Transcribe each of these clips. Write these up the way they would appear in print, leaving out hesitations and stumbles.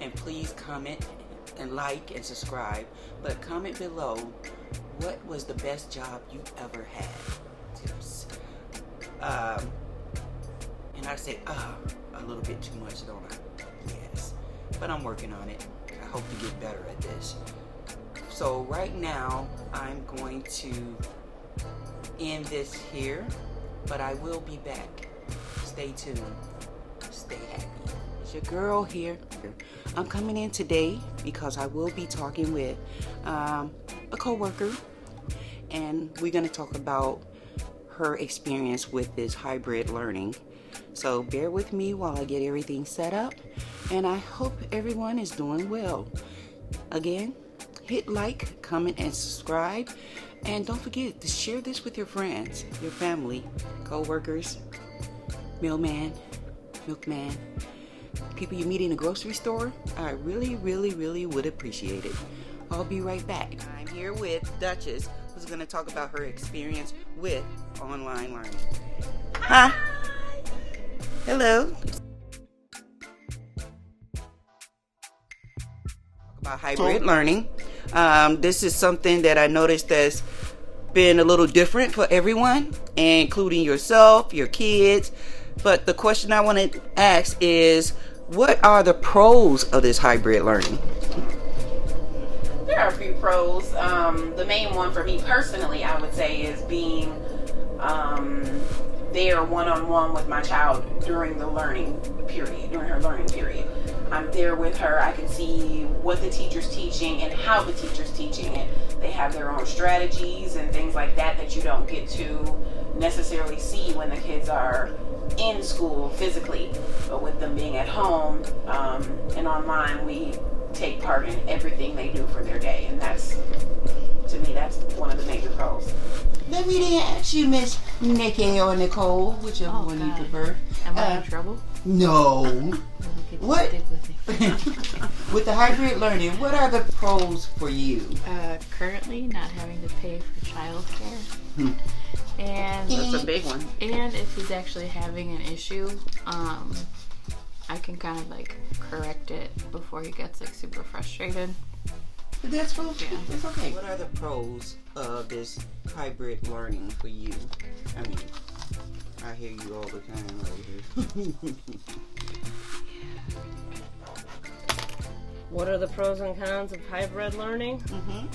And please comment and like and subscribe. But comment below, what was the best job you ever had? Tips. And I said, a little bit too much, don't I? Yes. But I'm working on it. I hope to get better at this. So right now, I'm going to end this here, but I will be back. Stay tuned. Stay happy. It's your girl here. I'm coming in today because I will be talking with a co-worker, and we're going to talk about her experience with this hybrid learning. So bear with me while I get everything set up, and I hope everyone is doing well. Again, hit like, comment, and subscribe. And don't forget to share this with your friends, your family, co-workers, milkman, people you meet in the grocery store. I really would appreciate it. I'll be right back. I'm here with Duchess, who's going to talk about her experience with online learning. Hi. Hello. About hybrid learning. This is something that I noticed that's been a little different for everyone, including yourself, your kids. But the question I want to ask is, what are the pros of this hybrid learning? There are a few pros. The main one for me personally, I would say, is being there one-on-one with my child during the learning period, during her learning period. I'm there with her. I can see what the teacher's teaching and how the teacher's teaching it. They have their own strategies and things like that that you don't get to necessarily see when the kids are in school physically. But with them being at home and online, we take part in everything they do for their day. And that's, to me, that's one of the major pros. Let me then ask you, Miss Nikki or Nicole, whichever one you prefer. Am I in trouble? No. What? With the hybrid learning, what are the pros for you? Currently, not having to pay for childcare. And That's a big one. And if he's actually having an issue, I can kind of like correct it before he gets like super frustrated. That's okay. Yeah. It's okay. What are the pros of this hybrid learning for you? I mean, I hear you all the time over here. What are the pros and cons of hybrid learning? Mm-hmm.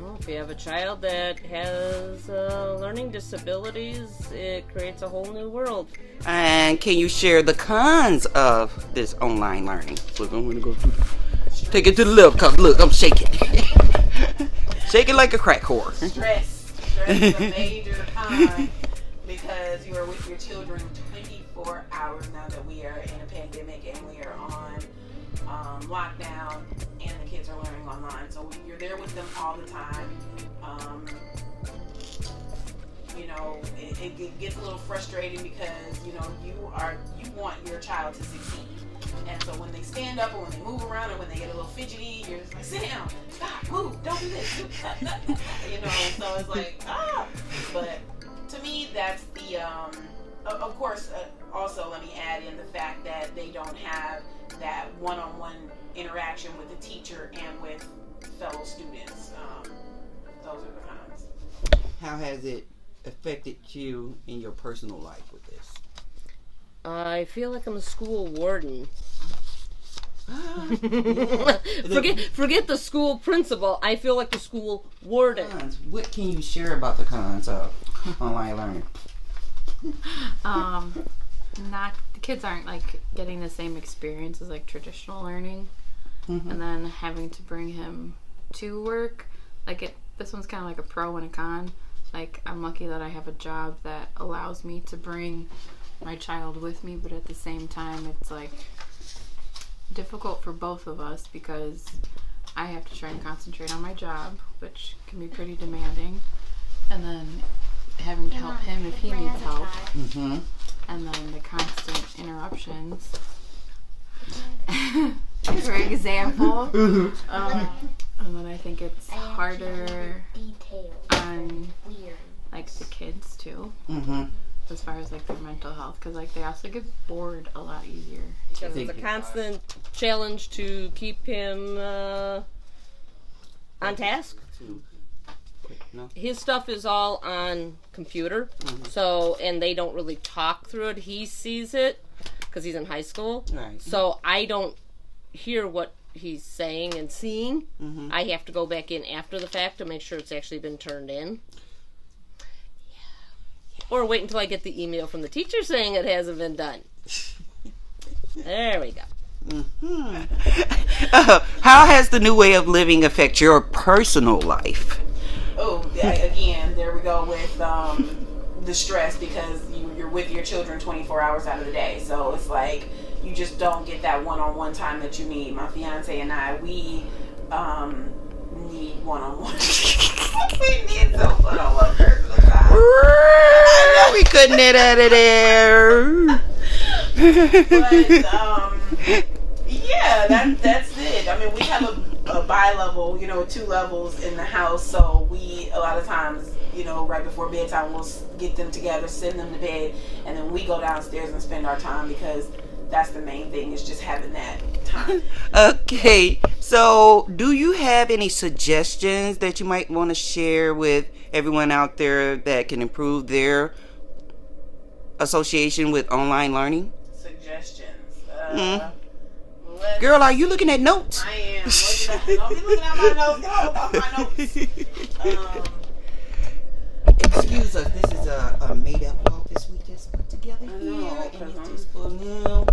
Well, if you have a child that has learning disabilities, it creates a whole new world. And can you share the cons of this online learning? Look, I'm going to go through. Take it to the left, because look, I'm shaking. Shaking like a crack whore. Stress is a major con because you are with your children 24 hours now that we are in a pandemic and we are on lockdown and the kids are learning online. So you're there with them all the time. It gets a little frustrating because, you want your child to succeed. And so when they stand up or when they move around or when they get a little fidgety, you're just like, sit down, stop, move, don't do this. So it's like, But to me, that's the, of course, also let me add in the fact that they don't have that one-on-one interaction with the teacher and with fellow students. Those are the cons. How has it affected you in your personal life with this? I feel like I'm a school warden. Yeah. Forget the school principal. I feel like the school warden. Cons. What can you share about the cons of online learning? The kids aren't like getting the same experience as like traditional learning, and then having to bring him to work. This one's kind of like a pro and a con. Like, I'm lucky that I have a job that allows me to bring my child with me, but at the same time, it's like difficult for both of us because I have to try and concentrate on my job, which can be pretty demanding, and then having to help him if he needs help, and then the constant interruptions. For example, and then I think it's harder on like the kids too, as far as like their mental health, because like they also get bored a lot easier. Because it's a constant challenge to keep him on task. No. His stuff is all on computer, so, and they don't really talk through it. He sees it because he's in high school, Right. so I don't hear what he's saying and seeing. I have to go back in after the fact to make sure it's actually been turned in. Or wait until I get the email from the teacher saying it hasn't been done. There we go. How has the new way of living affect your personal life? Oh, again, there we go with the stress, because you're with your children 24 hours out of the day. So it's like you just don't get that one-on-one time that you need. My fiance and I, we need one-on-one. We need some one-on-one personal time. I know we couldn't get out of there. But yeah, that's it. I mean, we have a bi-level, 2 levels in the house, so we a lot of times, right before bedtime, we'll get them together, send them to bed, and then we go downstairs and spend our time, because that's the main thing, is just having that time. Okay, so do you have any suggestions that you might want to share with everyone out there that can improve their association with online learning? Suggestions. Girl, are you looking at notes? I am. Don't be looking at my notes. Hold off my notes. Excuse us, this is a made-up office we just put together I know, here. 'cause And I'm- it's just for now.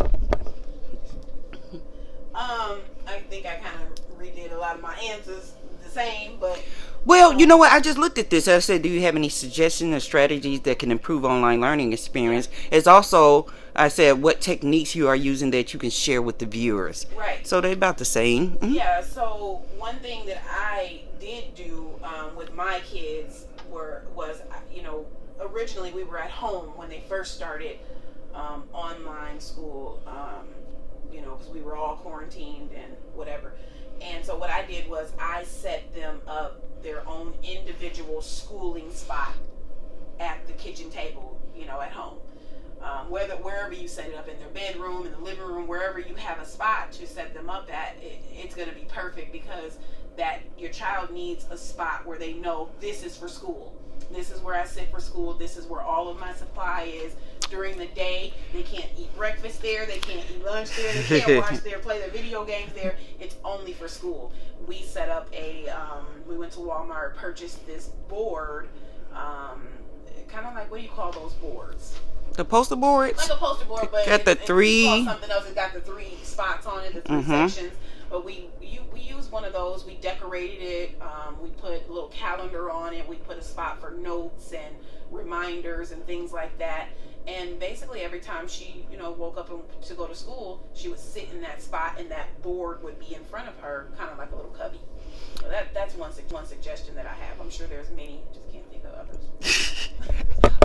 I think I kind of redid a lot of my answers the same, but Well, you know what? I just looked at this. I said, do you have any suggestions or strategies that can improve online learning experience? It's also, I said, what techniques you are using that you can share with the viewers. right. So they're about the same. Mhm. Yeah, so one thing that I did do with my kids was, originally we were at home when they first started online school, because we were all quarantined and whatever. And so what I did was I set them up their own individual schooling spot at the kitchen table, at home. Wherever you set it up, in their bedroom, in the living room, wherever you have a spot to set them up at, it's going to be perfect, because that your child needs a spot where they know this is for school. This is where I sit for school. This is where all of my supply is. During the day, they can't eat breakfast there. They can't eat lunch there. They can't watch there, play their video games there. It's only for school. We set up we went to Walmart, purchased this board, kind of like, what do you call those boards? The poster boards? Like a poster board, but Got the three. It's called something else. It's got the 3 spots on it, the 3 sections. But we used one of those. We decorated it. We put a little calendar on it. We put a spot for notes and reminders and things like that. And basically, every time she, woke up to go to school, she would sit in that spot, and that board would be in front of her, kind of like a little cubby. So that's one suggestion that I have. I'm sure there's many. Just can't think of others.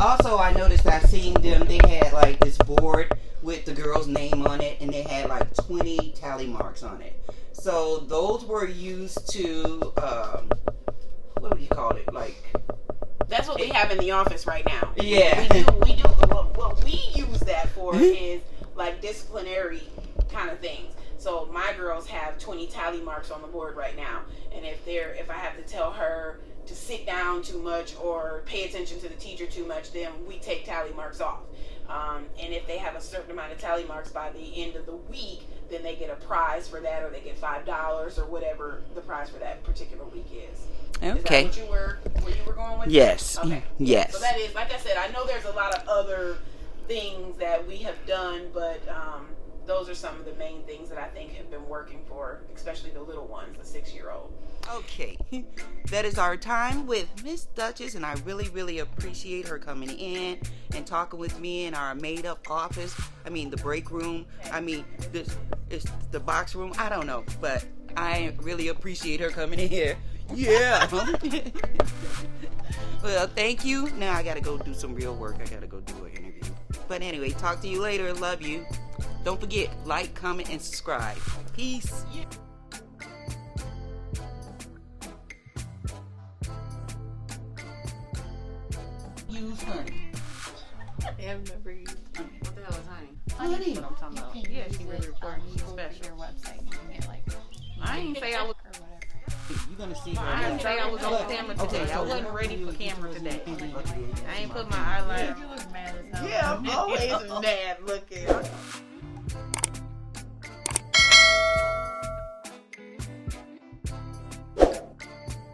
Also, I noticed I seen them, they had like this board with the girl's name on it, and they had like 20 tally marks on it. So those were used to, what do you call it? Like, that's what we have in the office right now. Yeah. We do. What we use that for is like disciplinary kind of things. So my girls have 20 tally marks on the board right now, and if I have to tell her to sit down too much or pay attention to the teacher too much, then we take tally marks off. And if they have a certain amount of tally marks by the end of the week, then they get a prize for that, or they get $5 or whatever the prize for that particular week is. okay. Is that where you were going with? Yes. Okay. Yes. So that is, like I said, I know there's a lot of other things that we have done, but those are some of the main things that I think have been working for, especially the little ones, the 6-year-old. Okay, that is our time with Miss Duchess, and I really, really appreciate her coming in and talking with me in our made-up office. I mean, the break room. I mean, this is the box room. I don't know, but I really appreciate her coming in here. Yeah. Well, thank you. Now I gotta go do some real work. I gotta go do an interview. But anyway, talk to you later. Love you. Don't forget, like, comment, and subscribe. Peace. Use honey. I have never used Honey. What the hell is Honey? Honey. What I'm talking about. Yeah, she really recording. She's special. Your website, you can get like I didn't say I was. or whatever. You're gonna see her. I didn't say I was on camera today. I wasn't ready for camera today. I ain't put my eyeliner. You look mad as hell. Yeah, I'm always mad looking.